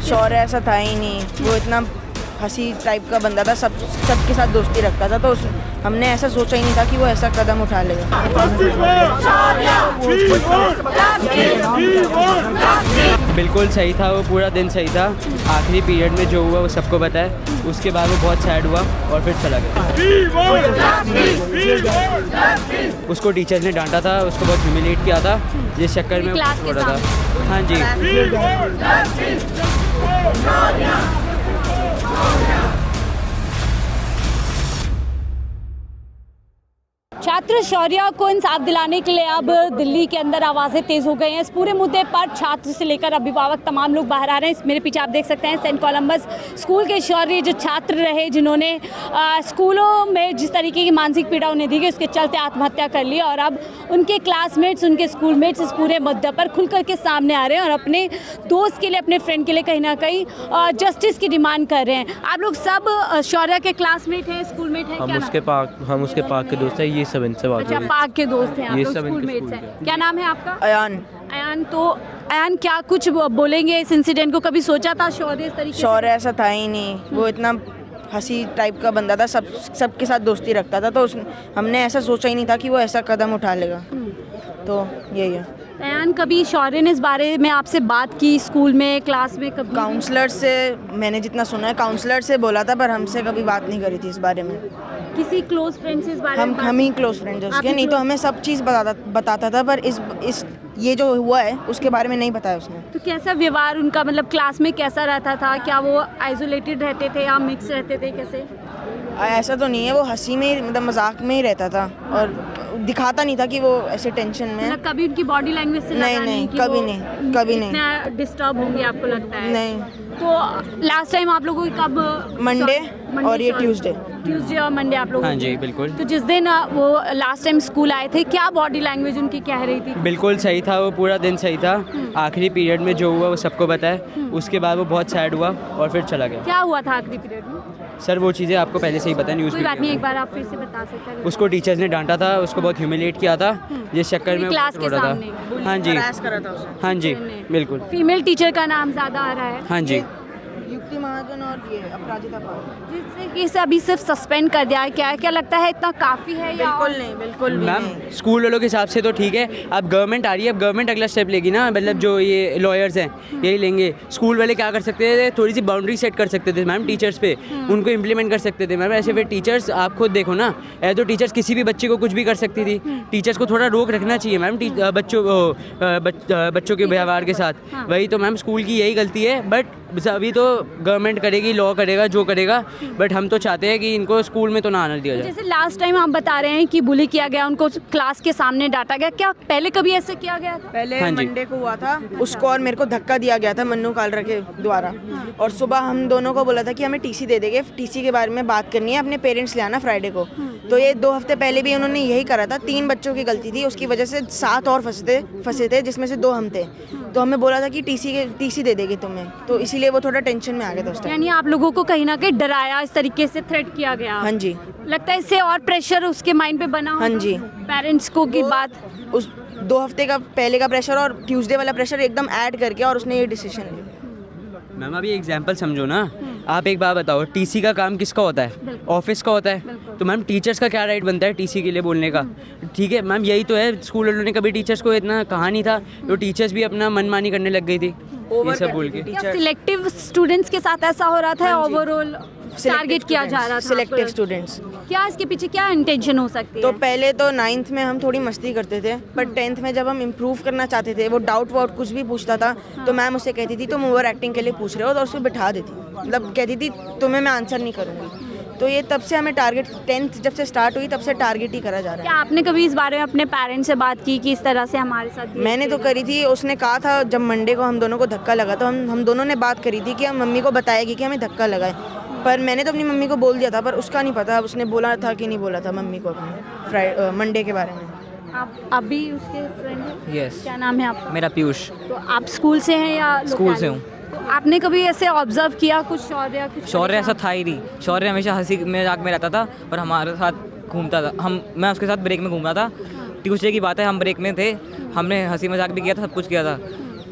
शौर्य ऐसा था ही नहीं, वो इतना हंसी टाइप का बंदा था, सबके साथ दोस्ती रखता था, तो हमने ऐसा सोचा ही नहीं था कि वो ऐसा कदम उठा लेगा। बिल्कुल सही था, वो पूरा दिन सही था। आखिरी पीरियड में जो हुआ वो सबको पता है। उसके बाद वो बहुत सैड हुआ और फिर चला गया। उसको टीचर्स ने डांटा था, उसको बहुत ह्यूमिलेट किया था, जिस चक्कर में वो छोड़ा था। हाँ जी। छात्र शौर्य को इंसाफ दिलाने के लिए अब दिल्ली के अंदर आवाज़ें तेज़ हो गई हैं। इस पूरे मुद्दे पर छात्र से लेकर अभिभावक तमाम लोग बाहर आ रहे हैं। मेरे पीछे आप देख सकते हैं सेंट कोलंबस स्कूल के शौर्य जो छात्र रहे, जिन्होंने स्कूलों में जिस तरीके की मानसिक पीड़ा उन्हें दी गई, उसके चलते आत्महत्या कर ली, और अब उनके क्लासमेट्स, उनके स्कूलमेट्स इस पूरे मुद्दे पर खुल कर के सामने आ रहे हैं और अपने दोस्त के लिए, अपने फ्रेंड के लिए कहीं ना कहीं जस्टिस की डिमांड कर रहे हैं। आप लोग सब शौर्य के क्लासमेट हैं, स्कूलमेट हैं? हम उसके पार्क के दोस्त हैं, ये सब इनसे बात हो अच्छा, रही है। पार्क के दोस्त हैं आप ये लोग, सब इनके स्कूलमेट्स स्कूल हैं। के। क्या नाम है आपका? अयान। अयान, तो अयान क्या कुछ बोलेंगे इस इंसिडेंट को? कभी सोचा था शौर्य इस तरीके से? शौर्य ऐसा था ही नहीं, वो इतना हंसी टाइप का बंदा था, सबके साथ दोस्ती रखता था, तो हमने ऐसा सोचा ही नहीं था कि वो ऐसा कदम उठा लेगा। तो यही है। अयान, कभी शौर्य ने इस बारे में आपसे बात की स्कूल में, क्लास में? कभी काउंसलर से मैंने जितना सुना है, काउंसलर से बोला था, पर हमसे कभी बात नहीं करी थी इस बारे में। किसी क्लोज फ्रेंड से इस बारे में? हम ही क्लोज फ्रेंड्स हैं आप उसके, ही नहीं तो close- हमें सब चीज़ बताता था, पर इस ये जो हुआ है उसके बारे में नहीं बताया उसने। तो कैसा व्यवहार उनका, मतलब क्लास में कैसा रहता था? क्या वो आइसोलेटेड रहते थे या मिक्स रहते थे? कैसे? ऐसा तो नहीं है, वो हंसी में मतलब मजाक में ही रहता था और दिखाता नहीं था कि वो ऐसे टेंशन में है। मतलब कभी उनकी बॉडी लैंग्वेज से नहीं, लगा नहीं, कि कभी वो नहीं, कभी नहीं। इतना डिस्टर्ब होंगे आपको लगता है? नहीं। तो लास्ट टाइम आप लोगों की कब? मंडे और ये ट्यूसडे और मंडे आप लोग? हाँ जी, बिल्कुल। तो जिस दिन वो लास्ट टाइम स्कूल आए थे, क्या बॉडी लैंग्वेज उनकी कह रही थी? बिल्कुल सही था, वो पूरा दिन सही था। आखिरी पीरियड में जो हुआ वो सबको पता है। उसके बाद वो बहुत सैड हुआ और फिर चला गया। क्या हुआ था आखिरी पीरियड में? सर वो चीज़ें आपको पहले से ही पता है, न्यूज़ कोई बात नहीं, एक बार आप फिर से बता सकते हैं? उसको टीचर्स ने डांटा था, उसको बहुत ह्यूमिलेट किया था, जिस चक्कर में वो क्लास के छोड़ा सामने था। हाँ जी, करा था उसे। हाँ जी, बिल्कुल। फीमेल टीचर का नाम ज़्यादा आ रहा है, हाँ जी। युक्ति महाजन और ये अपराजिता पाल। जिससे कि इसे अभी सिर्फ सस्पेंड कर दिया है। क्या लगता है, इतना काफ़ी है या? बिल्कुल नहीं, बिल्कुल भी मैम नहीं। स्कूल वालों के हिसाब से तो ठीक है। अब गवर्नमेंट आ रही है, अब गवर्नमेंट अगला स्टेप लेगी ना, मतलब जो ये लॉयर्स हैं यही लेंगे। स्कूल वाले क्या कर सकते थे, थोड़ी सी बाउंड्री सेट कर सकते थे मैम टीचर्स पे, उनको इम्प्लीमेंट कर सकते थे मैम। ऐसे फिर टीचर्स, आप खुद देखो ना, ऐसे तो टीचर्स किसी भी बच्चे को कुछ भी कर सकती थी। टीचर्स को थोड़ा रोक रखना चाहिए मैम बच्चों के व्यवहार के साथ। वही तो मैम स्कूल की यही गलती है, बट अभी तो गवर्नमेंट करेगी, लॉ करेगा, जो करेगा, बट हम तो चाहते हैं कि इनको स्कूल में तो ना आने दिया जाए। जैसे लास्ट टाइम आप बता रहे हैं कि बुली किया गया, उनको क्लास के सामने डांटा गया, क्या पहले कभी ऐसे किया गया था? पहले हाँ जी। मंडे को हुआ था, उसको और मेरे को धक्का दिया गया था मन्नू कालरा के द्वारा, और सुबह हम दोनों को बोला था कि हमें टीसी दे देंगे, टीसी के बारे में बात करनी है, अपने पेरेंट्स ले आना फ्राइडे को। तो ये 2 हफ्ते पहले भी उन्होंने यही करा था। 3 बच्चों की गलती थी, उसकी वजह से 7 और फंसे थे, जिसमें से 2 हम थे। तो हमें बोला था कि टीसी दे देगी तुम्हें, तो इसीलिए वो थोड़ा टेंशन में आ गया था उस टाइम। यानी आप लोगों को कहीं ना कहीं डराया, इस तरीके से थ्रेट किया गया? हाँ जी। लगता है इससे और प्रेशर उसके माइंड पे बना हाँ जी। पेरेंट्स को की बात? उस 2 हफ्ते का पहले का प्रेशर और ट्यूसडे वाला प्रेशर एकदम ऐड करके, और उसने ये डिसीजन लिया। मैम अभी एग्जाम्पल समझो ना, आप एक बात बताओ, टीसी का काम किसका होता है? ऑफिस का होता है। तो मैम टीचर्स का क्या राइट बनता है टीसी के लिए बोलने का? ठीक है मैम, यही तो है, स्कूल वालों ने कभी टीचर्स को इतना कहा नहीं था, तो टीचर्स भी अपना मनमानी करने लग गई थी ये सब बोल के। क्या सिलेक्टिव स्टूडेंट्स के साथ ऐसा हो रहा था? ओवरऑल टारगेट किया जा रहा था सिलेक्टिव आपको? स्टूडेंट्स। क्या इसके पीछे क्या इंटेंशन हो सकती है? तो पहले तो 9th में हम थोड़ी मस्ती करते थे, पर 10th में जब हम इम्प्रूव करना चाहते थे, वो डाउट वाउट कुछ भी पूछता था, तो मैम उससे कहती थी तुम ओवर एक्टिंग के लिए पूछ रहे हो, तो उसको बिठा देती, मतलब कहती थी तुम्हें मैं आंसर नहीं करूँगी। तो ये तब से हमें टारगेट, 10th जब से स्टार्ट हुई तब से टारगेट ही करा जा रहा क्या आपने कभी इस बारे में अपने पेरेंट्स से बात की कि इस तरह से हमारे साथ है। मैंने तो करी थी, उसने कहा था जब मंडे को हम दोनों को धक्का लगा, तो हम दोनों ने बात करी थी कि हम मम्मी को बताएगी कि हमें धक्का लगा है, पर मैंने तो अपनी मम्मी को बोल दिया था, पर उसका नहीं पता उसने बोला था कि नहीं बोला था मम्मी को अपने मंडे के बारे में। आप भी उसके फ्रेंड हैं? यस। क्या नाम है आपका? मेरा पीयूष। तो आप स्कूल से हैं या स्कूल से हूँ। तो आपने कभी ऐसे ऑब्जर्व किया कुछ शौर्य ऐसा था ही नहीं। शौर्य हमेशा हंसी मजाक में रहता था और हमारे साथ घूमता था। मैं उसके साथ ब्रेक में घूम रहा था। ट्यूसडे की बात है, हम ब्रेक में थे, हमने हंसी मजाक भी किया था, सब कुछ किया था।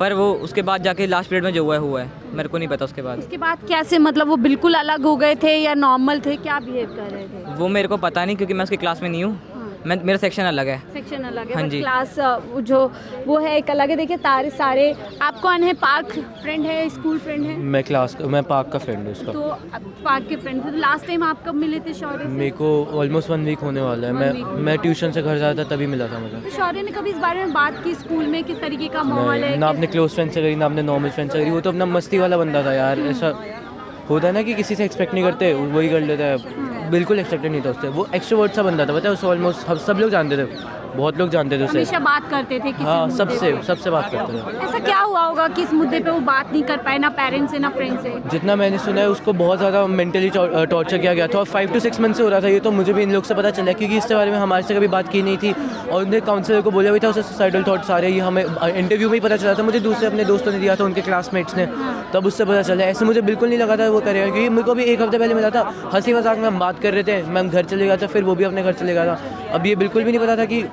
पर वो उसके बाद जाके लास्ट पीरियड में जो हुआ है मेरे को नहीं पता उसके बाद। उसके बाद कैसे, मतलब वो बिल्कुल अलग हो गए थे या नॉर्मल थे, क्या बिहेव कर रहे थे? वो मेरे को पता नहीं क्योंकि मैं उसकी क्लास में नहीं हूँ, मेरा सेक्शन अलग है। सेक्शन अलग है, हाँ बट जी। क्लास जो वो है एक अलग है। देखिए सारे आप कौन है? पार्क फ्रेंड है, स्कूल फ्रेंड है? मैं पार्क का फ्रेंड हूँ उसका। तो पार्क के फ्रेंड थे। तो लास्ट टाइम आप कब मिले थे शौर्य से? मेरे को ऑलमोस्ट 1 वीक होने वाला है। मैं ट्यूशन से घर जाता था तभी मिला था मुझे। तो शौर्य ने कभी इस बारे में बात की स्कूल में किस तरीके का माहौल है? ना अपने क्लोज फ्रेंड से करी, ना अपने नॉर्मल फ्रेंड से करी। वो तो अपना मस्ती वाला बंदा था यार। ऐसा होता है ना कि किसी से एक्सपेक्ट नहीं करते, वही कर लेता है। बिल्कुल एक्सपेक्टेड नहीं था उससे। वो एक्सट्रोवर्ट सा बंदा था, पता है। उसे ऑलमोस्ट सब लोग जानते थे, बहुत लोग जानते थे उसे। हमेशा बात करते थे किसी हाँ, मुद्दे पे? सबसे बात करते थे। ऐसा क्या हुआ होगा कि इस मुद्दे पे वो बात नहीं कर पाए, ना पेरेंट्स से ना फ्रेंड से? जितना मैंने सुना है उसको बहुत ज़्यादा मेंटली टॉर्चर किया गया था और 5 to 6 मंथ से हो रहा था ये। तो मुझे भी इन लोग से पता चला क्योंकि इसके बारे में हमारे से कभी बात की नहीं थी और उन्हें काउंसलर को बोला भी था। उसे सुसाइडल थॉट्स आ रहे, ये हमें इंटरव्यू में ही पता चला था। मुझे दूसरे अपने दोस्तों ने दिया था, उनके क्लासमेट्स ने, तब उससे पता चला। ऐसे मुझे बिल्कुल नहीं लगा था वो करेगा, क्योंकि मेरे को भी 1 हफ्ते पहले मिला था। हंसी मजाक में हम बात कर रहे थे, मैं घर चले गया था, फिर वो भी अपने घर चले गया था। अब ये बिल्कुल भी नहीं पता था कि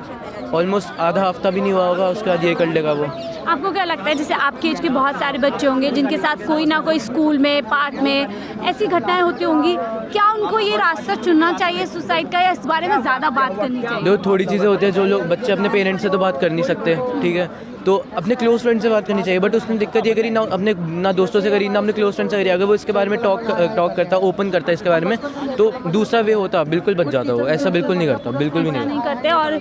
ऑलमोस्ट आधा हफ्ता भी नहीं हुआ होगा उसके बाद ये कर लेगा वो। आपको क्या लगता है, जैसे आपके एज के बहुत सारे बच्चे होंगे जिनके साथ कोई ना कोई स्कूल में, पार्क में ऐसी घटनाएं होती होंगी, क्या उनको ये रास्ता चुनना चाहिए सुसाइड का, या इस बारे में ज़्यादा बात करनी चाहिए? देखो थोड़ी चीज़ें होती है जो लोग बच्चे अपने पेरेंट्स से तो बात कर नहीं सकते, ठीक है, तो अपने क्लोज फ्रेंड से बात करनी चाहिए। बट उसने दिक्कत ये करी ना दोस्तों से करी, ना अपने क्लोज फ्रेंड से करी। अगर वो इसके बारे में टॉक करता, ओपन करता इसके बारे में, तो दूसरा वे होता, बिल्कुल बच जाता वो। ऐसा बिल्कुल नहीं करता, बिल्कुल भी ऐसा नहीं। नहीं करते। और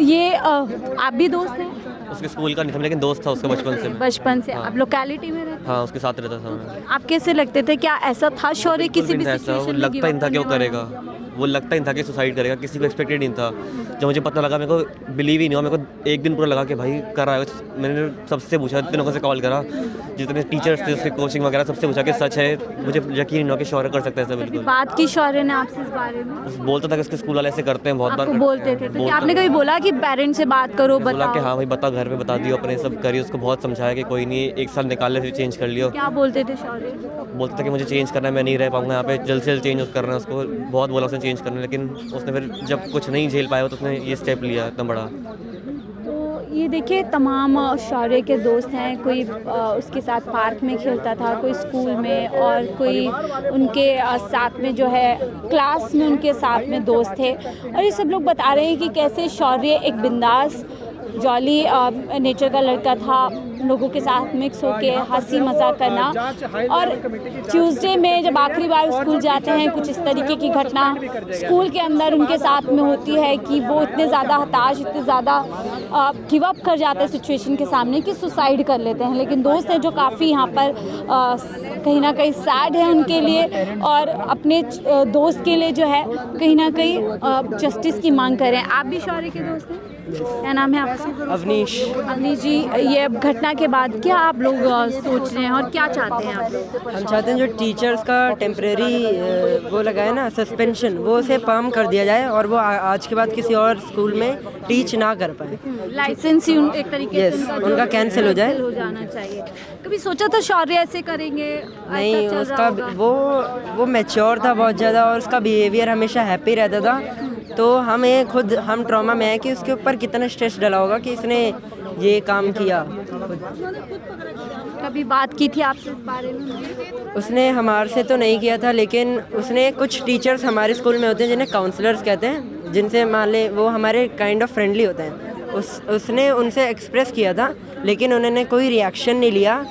ये आप भी दोस्त हैं? उसके स्कूल का नहीं था लेकिन दोस्त था उसका बचपन से। बचपन से आप लोकेलिटी में रहते? हाँ, उसके साथ रहता था मैं। आप कैसे लगते थे, क्या ऐसा था शौर्य किसी भी ऐसा वो सिचुएशन में लगता ही give नहीं up था कि वो करने वाला? करेगा, वो लगता ही नहीं था कि सुसाइड करेगा, किसी को एक्सपेक्टेड नहीं था। जब मुझे पता लगा मेरे को बिलीव ही नहीं हुआ। मेरे को एक दिन पूरा लगा कि भाई कर रहा है। मैंने सबसे पूछा, जितने लोगों से कॉल करा, जितने टीचर्स थे उसके कोचिंग वगैरह, सबसे पूछा कि सच है। मुझे यकीन नहीं हुआ कि शौर्य कर सकता है ऐसा कभी बिल्कुल। बात की शौर्य ने आपसे इस बारे में? उस बोलता था कि उसके स्कूल वाले ऐसे करते हैं, बहुत बार आपको करते बोलते हैं। थे, तो क्या बोलता आपने था। कभी बोला कि पेरेंट्स से बात करो, बोला कि बताओ? हाँ भाई बता, घर पे बता दियो, अपने सब करिए। उसको बहुत समझाया कि कोई नहीं, 1 साल निकाल ले फिर चेंज कर लियो। क्या बोलते थे शौर्य? बोलता था कि मुझे चेंज करना है, मैं नहीं रह पाऊंगा यहाँ पे, जल्द से जल्द चेंज करना है उसको। बहुत बोला उसने चेंज करना है, लेकिन उसने फिर जब कुछ नहीं झेल पाया तो उसने ये स्टेप लिया इतना बड़ा। तो ये देखिए तमाम शौर्य के दोस्त हैं। कोई उसके साथ पार्क में खेलता था, कोई स्कूल में, और कोई उनके साथ में जो है क्लास में उनके साथ में दोस्त थे। और ये सब लोग बता रहे हैं कि कैसे शौर्य एक बिंदास जॉली नेचर का लड़का था, लोगों के साथ मिक्स होके हंसी मजाक करना। और ट्यूसडे में जब आखिरी बार स्कूल जाते हैं, कुछ इस तरीके की घटना स्कूल के अंदर उनके साथ में होती है कि वो इतने ज़्यादा हताश, इतने ज़्यादा गिव अप कर जाते हैं सिचुएशन के सामने कि सुसाइड कर लेते हैं। लेकिन दोस्त हैं जो काफ़ी यहाँ पर कहीं ना कहीं सैड है उनके लिए, और अपने दोस्त के लिए जो है कहीं ना कहीं जस्टिस की मांग कर रहे हैं। आप भी शौर्य के दोस्त हैं? क्या नाम है आपका? अवनीश। अवनीश जी, ये घटना के बाद क्या आप लोग सोच रहे हैं और क्या चाहते हैं आप लोग? हम चाहते हैं जो टीचर्स का टेम्परेरी वो लगा है ना सस्पेंशन, वो उसे पाम कर दिया जाए और वो आज के बाद किसी और स्कूल में टीच ना कर पाए। लाइसेंस ही एक तरीके से Yes, उनका cancel हो जाए। हो जाना चाहिए। कभी सोचा था शौर्य ऐसे करेंगे? नहीं, ऐसा चल उसका रहा होगा? वो मैच्योर था बहुत ज़्यादा और उसका बिहेवियर हमेशा हैप्पी रहता था। तो हम ट्रॉमा में है कि उसके ऊपर कितना स्ट्रेस डला होगा कि इसने ये काम किया। कभी बात की थी आपसे इस बारे में? उसने हमारे से तो नहीं किया था, लेकिन उसने कुछ टीचर्स हमारे स्कूल में होते हैं जिन्हें काउंसलर्स कहते हैं, जिनसे मान ले वो हमारे काइंड ऑफ फ्रेंडली होते हैं। उसने उनसे एक्सप्रेस किया था, लेकिन उन्होंने कोई रिएक्शन नहीं लिया।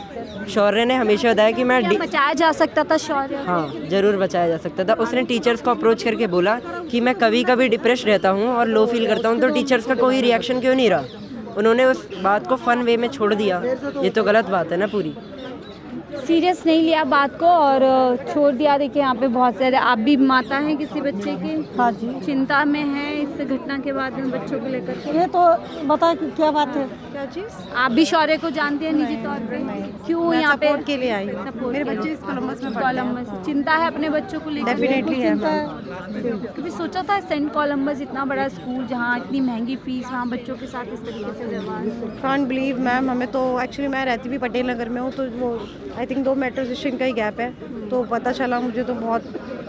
शौर्य ने हमेशा बताया कि मैं क्या बचाया जा सकता था शौर्य? हाँ, ज़रूर बचाया जा सकता था। उसने टीचर्स को अप्रोच करके बोला कि मैं कभी कभी डिप्रेस रहता हूँ और लो फील करता हूँ, तो टीचर्स का कोई रिएक्शन क्यों नहीं रहा? उन्होंने उस बात को फ़न वे में छोड़ दिया। ये तो गलत बात है ना पूरी। सीरियस नहीं लिया बात को और छोड़ दिया। देखिए यहाँ पे बहुत सारे, आप भी माता हैं किसी बच्चे की? हाँ जी। चिंता में है इस घटना के बाद में बच्चों को लेकर के? ये तो बता क्या बात है? क्या चीज़? आप भी शौर्य को जानते हैं निजी तौर पे? क्यों यहाँ पे सपोर्ट के लिए आई हूँ। Support मेरे के बच्चे लिए। इस कोलंबस में पढ़ते हैं। कोलंबस चिंता है अपने बच्चों को लेकर? डेफिनेटली है। कभी सोचा था सेंट कोलंबस इतना बड़ा स्कूल जहाँ इतनी महंगी फीस, वहाँ बच्चों के साथ इस तरीके से व्यवहार? कांट बिलीव मैम, हमें तो एक्चुअली मैं रहती भी पटेल नगर में हूँ, तो वो आई थिंक 2 मेट्रो स्टेशन का ही गैप है। तो पता चला मुझे तो बहुत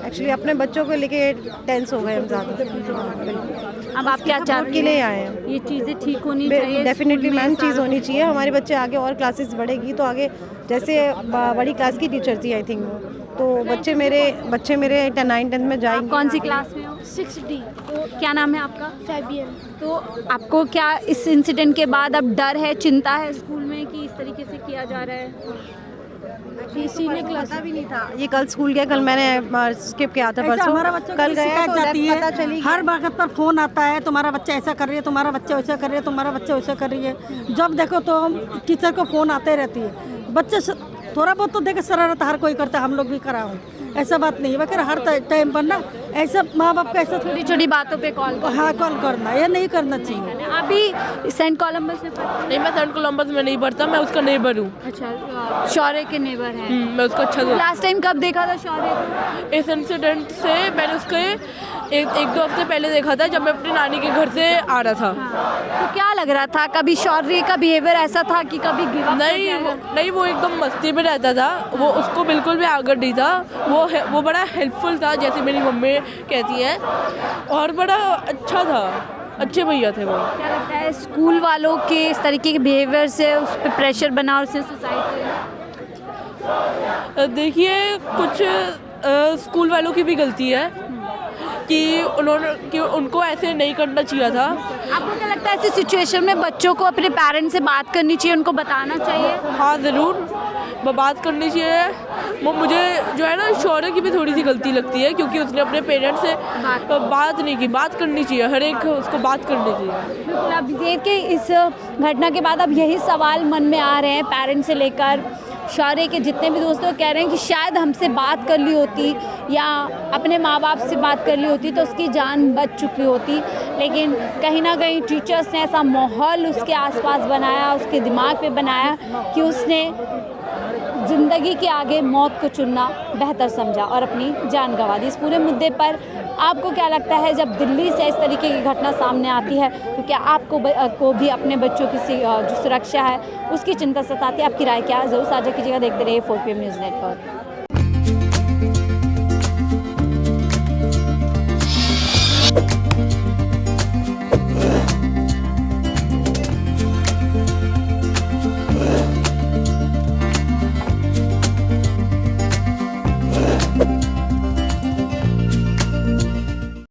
एक्चुअली अपने बच्चों को लेके टेंस हो गए हम ज़्यादा। अब आप क्या चाह रहे के लिए आए हैं, ये चीज़ें ठीक होनी चाहिए? डेफिनेटली स्कूल में मैम, सारा- चीज़ होनी चाहिए। हमारे बच्चे आगे और क्लासेस बढ़ेगी तो आगे, जैसे बड़ी क्लास की टीचर थी आई थिंक वो, तो बच्चे मेरे 9-10 में आप जाएंगे। कौन सी क्लास में हो? 6D तो क्या नाम है आपका? फैबियन। तो आपको क्या इस इंसिडेंट के बाद अब डर है, चिंता है स्कूल में कि इस तरीके से किया जा रहा है? किसी ने पता भी नहीं था ये कल स्कूल गया, कल मैंने स्किप किया था ऐसा परसों, हमारा बच्चों कल की गया शिकायत तो जाती पता है, चली हर वक्त पर फोन आता है, तुम्हारा बच्चा ऐसा कर रही है, तुम्हारा बच्चा वैसा कर रही है, तुम्हारा बच्चा वैसा कर रही है। जब देखो तो हम टीचर को फोन आते रहती है। बच्चे थोड़ा बहुत तो देखे शरारत हर कोई करता है, हम लोग भी करा हो, ऐसा बात नहीं है। वगैरह हर टाइम पर ना ऐसा माँ बाप का ऐसा छोटी छोटी बातों पे कॉल कर। हाँ कॉल करना, ये नहीं करना चाहिए। अभी सेंट कोलंबस में पढ़ते नहीं, मैं सेंट कोलंबस में नहीं पढ़ता, मैं उसका नेबर हूँ। हैं? अच्छा, शौर्य के नेबर हैं। मैं उसका अच्छा दोस्त। लास्ट टाइम कब देखा था शौर्य को? इस इंसिडेंट से मैंने उसके एक दो हफ्ते पहले देखा था, जब मैं अपनी नानी के घर से आ रहा था। तो क्या लग रहा था, कभी शौर्य का बिहेवियर ऐसा था कि कभी गिव अप कर जाएगा? नहीं, वो एकदम मस्ती में रहता था, वो उसको बिल्कुल भी आगर नहीं था। वो बड़ा हेल्पफुल था, जैसे मेरी मम्मी कहती है, और बड़ा अच्छा था, अच्छे भैया थे वो। क्या लगता है स्कूल वालों के इस तरीके के बिहेवियर से उस पर प्रेशर बना और उससे सुसाइड? देखिए, कुछ स्कूल वालों की भी गलती है कि उनको ऐसे नहीं करना चाहिए था। आपको क्या लगता है ऐसी सिचुएशन में बच्चों को अपने पेरेंट्स से बात करनी चाहिए, उनको बताना चाहिए? हाँ, ज़रूर बात करनी चाहिए। वो मुझे जो है ना, शौर्य की भी थोड़ी सी गलती लगती है, क्योंकि उसने अपने पेरेंट्स से बात नहीं की। बात करनी चाहिए, हर एक उसको बात करनी चाहिए। बिल्कुल, अब देख के इस घटना के बाद अब यही सवाल मन में आ रहे हैं पेरेंट्स से लेकर शौर्य के जितने भी दोस्तों कह रहे हैं कि शायद हमसे बात कर ली होती या अपने माँ बाप से बात कर ली होती तो उसकी जान बच चुकी होती। लेकिन कहीं ना कहीं टीचर्स ने ऐसा माहौल उसके आसपास बनाया, उसके दिमाग पे बनाया कि उसने ज़िंदगी के आगे मौत को चुनना बेहतर समझा और अपनी जान गंवा दी। इस पूरे मुद्दे पर आपको क्या लगता है, जब दिल्ली से इस तरीके की घटना सामने आती है तो क्या आपको को भी अपने बच्चों की जो सुरक्षा है उसकी चिंता सताती है? आपकी राय क्या है, ज़रूर साझा कीजिएगा। देखते रहिए 4PM न्यूज़ नेटवर्क।